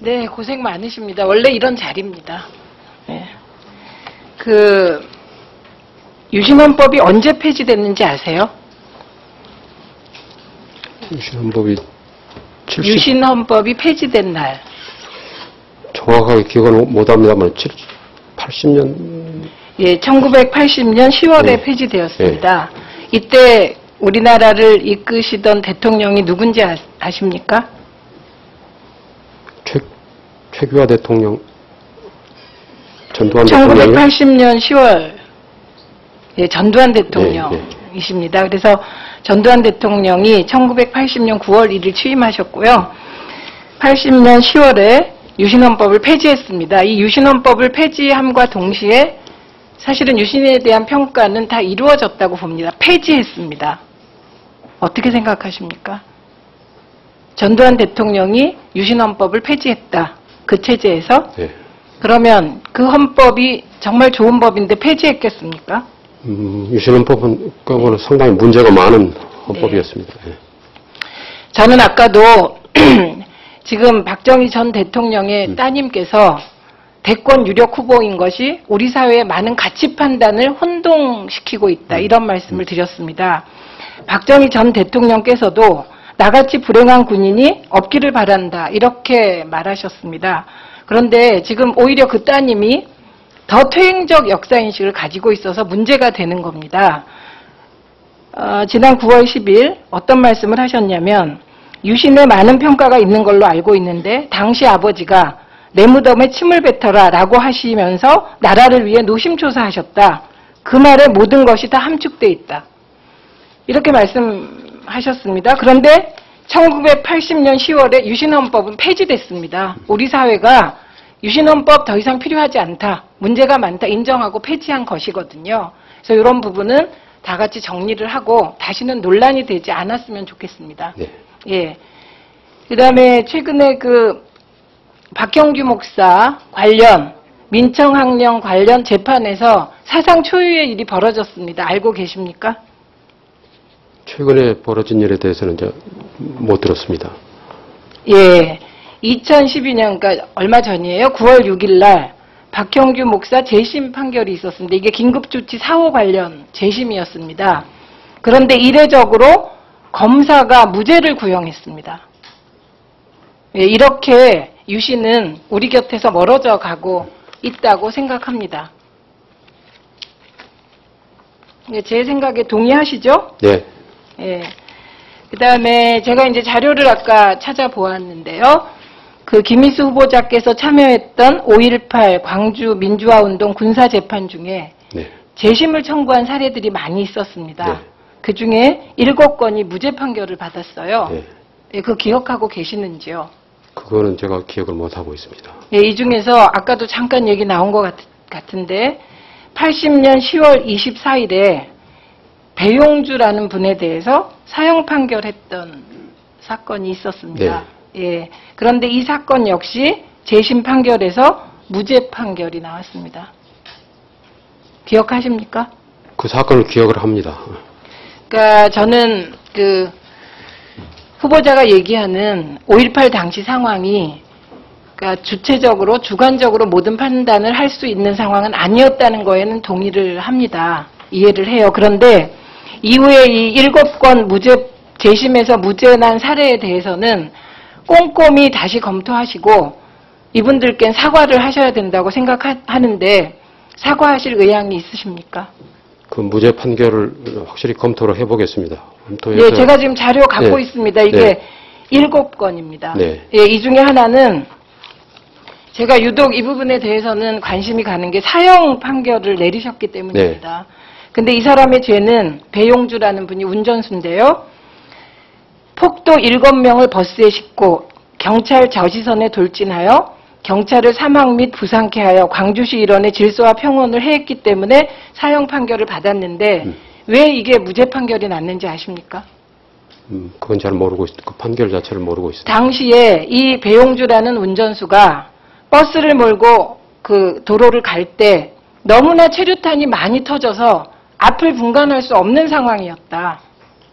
네, 고생 많으십니다. 원래 이런 자리입니다. 네. 유신헌법이 언제 폐지됐는지 아세요? 유신헌법이 폐지된 날. 정확하게 기억은 못합니다만 80년. 예, 1980년 10월에 네. 폐지되었습니다. 네. 이때 우리나라를 이끄시던 대통령이 누군지 아십니까? 최규하 대통령, 전두환 대통령. 1980년 10월, 예, 전두환 대통령이십니다. 그래서 전두환 대통령이 1980년 9월 1일 취임하셨고요. 80년 10월에 유신헌법을 폐지했습니다. 이 유신헌법을 폐지함과 동시에 사실은 유신에 대한 평가는 다 이루어졌다고 봅니다. 폐지했습니다. 어떻게 생각하십니까? 전두환 대통령이 유신헌법을 폐지했다. 그 체제에서. 네. 그러면 그 헌법이 정말 좋은 법인데 폐지했겠습니까? 유신헌법은 상당히 문제가 많은 헌법이었습니다. 네. 저는 아까도 지금 박정희 전 대통령의 따님께서 대권 유력 후보인 것이 우리 사회의 많은 가치 판단을 혼동시키고 있다. 이런 말씀을 드렸습니다. 박정희 전 대통령께서도 나같이 불행한 군인이 없기를 바란다. 이렇게 말하셨습니다. 그런데 지금 오히려 그 따님이 더 퇴행적 역사인식을 가지고 있어서 문제가 되는 겁니다. 지난 9월 10일 어떤 말씀을 하셨냐면 유신에 많은 평가가 있는 걸로 알고 있는데 당시 아버지가 내 무덤에 침을 뱉어라 라고 하시면서 나라를 위해 노심초사하셨다. 그 말에 모든 것이 다 함축돼 있다. 이렇게 말씀하셨습니다. 그런데 1980년 10월에 유신헌법은 폐지됐습니다. 우리 사회가 유신헌법 더 이상 필요하지 않다. 문제가 많다. 인정하고 폐지한 것이거든요. 그래서 이런 부분은 다 같이 정리를 하고 다시는 논란이 되지 않았으면 좋겠습니다. 네. 예. 그 다음에 최근에 박형규 목사 관련 민청학령 관련 재판에서 사상 초유의 일이 벌어졌습니다. 알고 계십니까? 최근에 벌어진 일에 대해서는 이제 못 들었습니다. 예. 2012년, 그러니까 얼마 전이에요. 9월 6일 날 박형규 목사 재심 판결이 있었습니다. 이게 긴급조치 4호 관련 재심이었습니다. 그런데 이례적으로 검사가 무죄를 구형했습니다. 예, 이렇게 유신은 우리 곁에서 멀어져 가고 있다고 생각합니다. 제 생각에 동의하시죠? 네. 예. 그 다음에 제가 이제 자료를 아까 찾아보았는데요. 김희수 후보자께서 참여했던 5.18 광주 민주화운동 군사재판 중에 네. 재심을 청구한 사례들이 많이 있었습니다. 네. 그 중에 7건이 무죄 판결을 받았어요. 네. 예, 그거 기억하고 계시는지요? 그거는 제가 기억을 못하고 있습니다. 예, 이 중에서 아까도 잠깐 얘기 나온 것 같은데 80년 10월 24일에 배용주라는 분에 대해서 사형 판결했던 사건이 있었습니다. 네. 예, 그런데 이 사건 역시 재심 판결에서 무죄 판결이 나왔습니다. 기억하십니까? 그 사건을 기억을 합니다. 그러니까 저는 후보자가 얘기하는 5.18 당시 상황이 그러니까 주체적으로 주관적으로 모든 판단을 할 수 있는 상황은 아니었다는 거에는 동의를 합니다. 이해를 해요. 그런데 이후에 이 7건 재심에서 무죄 난 사례에 대해서는 꼼꼼히 다시 검토하시고 이분들께는 사과를 하셔야 된다고 생각하는데 사과하실 의향이 있으십니까? 그 무죄 판결을 확실히 검토를 해보겠습니다. 예, 제가 지금 자료 갖고 네. 있습니다. 이게 네. 7건입니다. 네. 예, 이 중에 하나는 제가 유독 이 부분에 대해서는 관심이 가는 게 사형 판결을 내리셨기 때문입니다. 근데 이 사람의 죄는 배용주라는 분이 운전수인데요. 폭도 7명을 버스에 싣고 경찰 저지선에 돌진하여 경찰을 사망 및 부상케 하여 광주시 일원의 질서와 평온을 해했기 때문에 사형 판결을 받았는데 왜 이게 무죄 판결이 났는지 아십니까? 그건 잘 모르고 그 판결 자체를 모르고 있습니다. 당시에 이 배용주라는 운전수가 버스를 몰고 그 도로를 갈 때 너무나 체류탄이 많이 터져서 앞을 분간할 수 없는 상황이었다.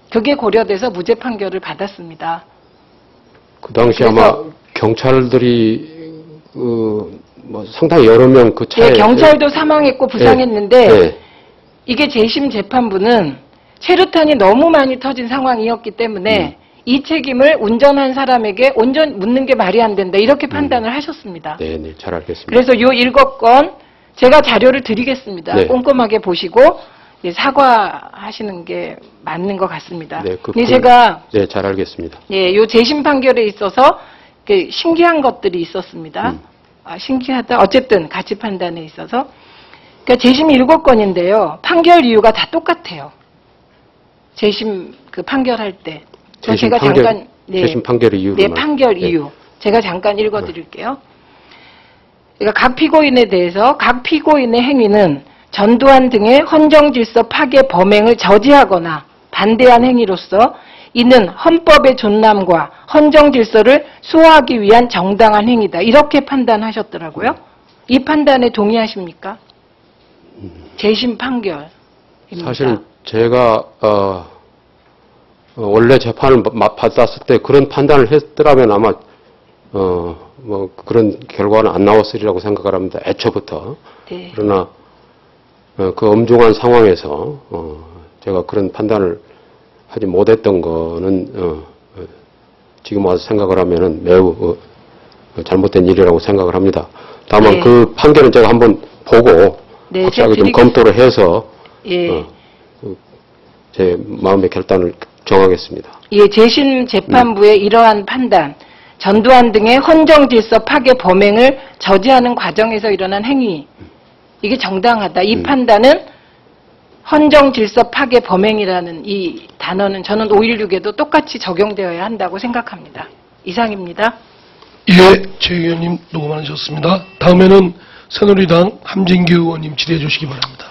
그게 고려돼서 무죄 판결을 받았습니다. 그 당시 아마 경찰들이 뭐 상당히 여러 명 그 차에. 예, 경찰도 사망했고 부상했는데 예. 이게 재심 재판부는 최루탄이 너무 많이 터진 상황이었기 때문에 이 책임을 운전한 사람에게 온전 묻는 게 말이 안 된다. 이렇게 판단을 하셨습니다. 네, 네, 잘 알겠습니다. 그래서 요 7건 제가 자료를 드리겠습니다. 네. 꼼꼼하게 보시고 사과하시는 게 맞는 것 같습니다. 네, 근데 제가 네, 잘 알겠습니다. 요 재심 판결에 있어서 신기한 것들이 있었습니다. 신기하다. 어쨌든 가치 판단에 있어서. 그러니까 재심 7건인데요. 판결 이유가 다 똑같아요. 재심 판결할 때. 재심 제가 판결, 잠깐 재심 판결의 이유로. 네, 판결 이유. 제가 잠깐 읽어드릴게요. 그러니까 각 피고인에 대해서 각 피고인의 행위는 전두환 등의 헌정질서 파괴 범행을 저지하거나 반대한 행위로서 이는 헌법의 존남과 헌정질서를 수호하기 위한 정당한 행위다. 이렇게 판단하셨더라고요. 이 판단에 동의하십니까? 재심 판결입니다. 사실은 제가 원래 재판을 받았을 때 그런 판단을 했더라면 아마 뭐 그런 결과는 안 나왔으리라고 생각을 합니다. 애초부터. 네. 그러나 그 엄중한 상황에서 제가 그런 판단을 하지 못했던 거는 지금 와서 생각을 하면은 매우 잘못된 일이라고 생각을 합니다. 다만 네. 그 판결은 제가 한번 보고 네, 확실하게 좀 제가 검토를 해서 예. 제 마음의 결단을 정하겠습니다. 예, 재심 재판부의 이러한 판단, 전두환 등의 헌정질서 파괴 범행을 저지하는 과정에서 일어난 행위, 이게 정당하다. 이 판단은 헌정질서 파괴 범행이라는 이 단어는 저는 5.16에도 똑같이 적용되어야 한다고 생각합니다. 이상입니다. 예, 최 의원님 녹음 많으셨습니다. 다음에는 새누리당 함진규 의원님 질의해 주시기 바랍니다.